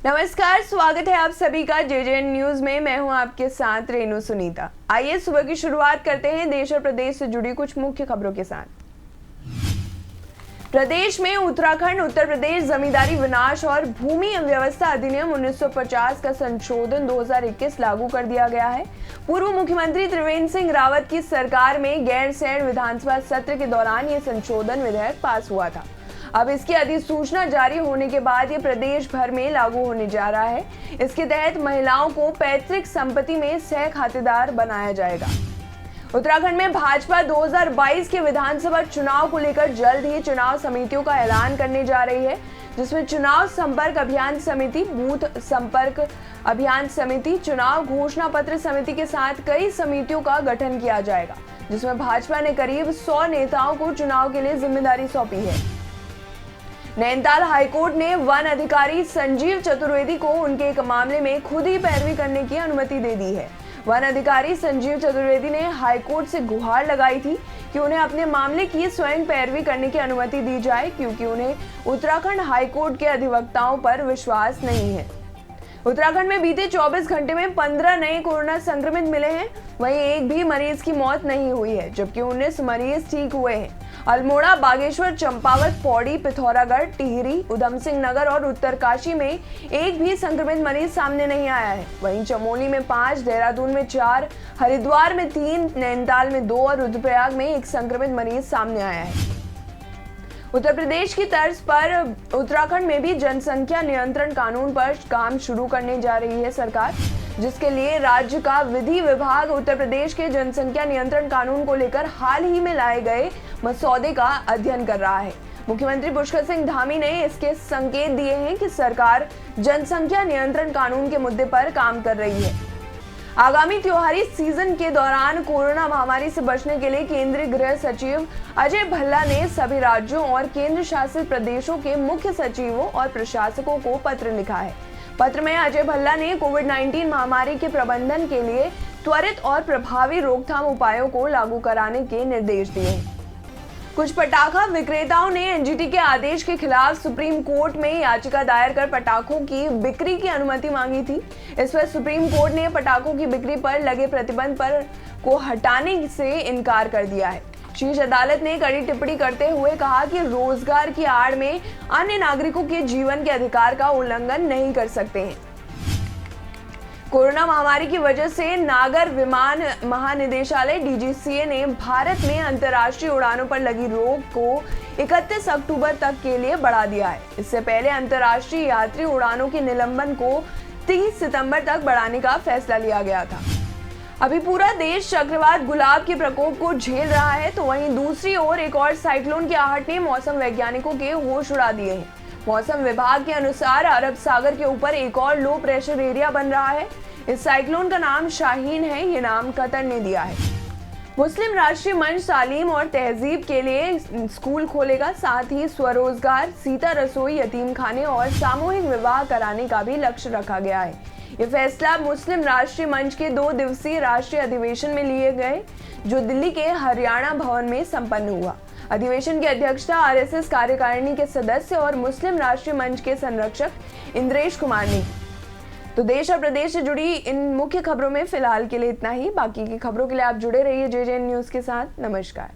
नमस्कार, स्वागत है आप सभी का जेजेएन न्यूज में। मैं हूं आपके साथ रेनू सुनीता। आइए सुबह की शुरुआत करते हैं देश और प्रदेश से जुड़ी कुछ मुख्य खबरों के साथ। प्रदेश में उत्तराखंड उत्तर प्रदेश जमींदारी विनाश और भूमि व्यवस्था अधिनियम 1950 का संशोधन 2021 लागू कर दिया गया है। पूर्व मुख्यमंत्री त्रिवेंद्र सिंह रावत की सरकार में गैरसैंण विधानसभा सत्र के दौरान ये संशोधन विधेयक पास हुआ था। अब इसकी अधिसूचना जारी होने के बाद ये प्रदेश भर में लागू होने जा रहा है। इसके तहत महिलाओं को पैतृक संपत्ति में सह खातेदार बनाया जाएगा। उत्तराखंड में भाजपा 2022 के विधानसभा चुनाव को लेकर जल्द ही चुनाव समितियों का ऐलान करने जा रही है, जिसमें चुनाव संपर्क अभियान समिति, बूथ संपर्क अभियान समिति, चुनाव घोषणा पत्र समिति के साथ कई समितियों का गठन किया जाएगा, जिसमें भाजपा ने करीब 100 नेताओं को चुनाव के लिए जिम्मेदारी सौंपी है। नैनीताल हाईकोर्ट ने वन अधिकारी संजीव चतुर्वेदी को उनके एक मामले में खुद ही पैरवी करने की अनुमति दे दी है। वन अधिकारी संजीव चतुर्वेदी ने हाईकोर्ट से गुहार लगाई थी कि उन्हें अपने मामले की स्वयं पैरवी करने की अनुमति दी जाए, क्योंकि उन्हें उत्तराखंड हाईकोर्ट के अधिवक्ताओं पर विश्वास नहीं है। उत्तराखंड में बीते 24 घंटे में 15 नए कोरोना संक्रमित मिले हैं। वहीं एक भी मरीज की मौत नहीं हुई है, जबकि 19 मरीज ठीक हुए हैं। अल्मोड़ा, बागेश्वर, चंपावत, पौड़ी, पिथौरागढ़, टिहरी, उधम सिंह नगर और उत्तरकाशी में एक भी संक्रमित मरीज सामने नहीं आया है। वहीं चमोली में 5, देहरादून में 4, हरिद्वार में 3, नैनीताल में 2 और रुद्रप्रयाग में 1 संक्रमित मरीज सामने आया है। उत्तर प्रदेश की तर्ज पर उत्तराखंड में भी जनसंख्या नियंत्रण कानून पर काम शुरू करने जा रही है सरकार, जिसके लिए राज्य का विधि विभाग उत्तर प्रदेश के जनसंख्या नियंत्रण कानून को लेकर हाल ही में लाए गए मसौदे का अध्ययन कर रहा है। मुख्यमंत्री पुष्कर सिंह धामी ने इसके संकेत दिए हैं कि सरकार जनसंख्या नियंत्रण कानून के मुद्दे पर काम कर रही है। आगामी त्योहारी सीजन के दौरान कोरोना महामारी से बचने के लिए केंद्रीय गृह सचिव अजय भल्ला ने सभी राज्यों और केंद्र शासित प्रदेशों के मुख्य सचिवों और प्रशासकों को पत्र लिखा है। पत्र में अजय भल्ला ने कोविड-19 महामारी के प्रबंधन के लिए त्वरित और प्रभावी रोकथाम उपायों को लागू कराने के निर्देश दिए हैं। कुछ पटाखा विक्रेताओं ने एनजीटी के आदेश के खिलाफ सुप्रीम कोर्ट में याचिका दायर कर पटाखों की बिक्री की अनुमति मांगी थी। इस पर सुप्रीम कोर्ट ने पटाखों की बिक्री पर लगे प्रतिबंध को हटाने से इनकार कर दिया है। शीर्ष अदालत ने कड़ी टिप्पणी करते हुए कहा कि रोजगार की आड़ में अन्य नागरिकों के जीवन के अधिकार का उल्लंघन नहीं कर सकते हैं। कोरोना महामारी की वजह से नागर विमान महानिदेशालय डीजीसीए ने भारत में अंतर्राष्ट्रीय उड़ानों पर लगी रोक को 31 अक्टूबर तक के लिए बढ़ा दिया है। इससे पहले अंतर्राष्ट्रीय यात्री उड़ानों के निलंबन को 30 सितंबर तक बढ़ाने का फैसला लिया गया था। अभी पूरा देश चक्रवात गुलाब के प्रकोप को झेल रहा है, तो वहीं दूसरी ओर एक और साइक्लोन की आहट ने मौसम वैज्ञानिकों के होश उड़ा दिए हैं। मौसम विभाग के अनुसार अरब सागर के ऊपर एक और लो प्रेशर एरिया बन रहा है। इस साइक्लोन का नाम शाहीन है। ये नाम कतर ने दिया है। मुस्लिम राष्ट्रीय मंच तालीम और तहजीब के लिए स्कूल खोलेगा, साथ ही स्वरोजगार, सीता रसोई, यतीम खाने और सामूहिक विवाह कराने का भी लक्ष्य रखा गया है। ये फैसला मुस्लिम राष्ट्रीय मंच के 2 दिवसीय राष्ट्रीय अधिवेशन में लिए गए, जो दिल्ली के हरियाणा भवन में संपन्न हुआ। अधिवेशन की अध्यक्षता आरएसएस कार्यकारिणी के सदस्य और मुस्लिम राष्ट्रीय मंच के संरक्षक इंद्रेश कुमार ने की। तो देश और प्रदेश से जुड़ी इन मुख्य खबरों में फिलहाल के लिए इतना ही। बाकी की खबरों के लिए आप जुड़े रहिए जेजेएन न्यूज के साथ। नमस्कार।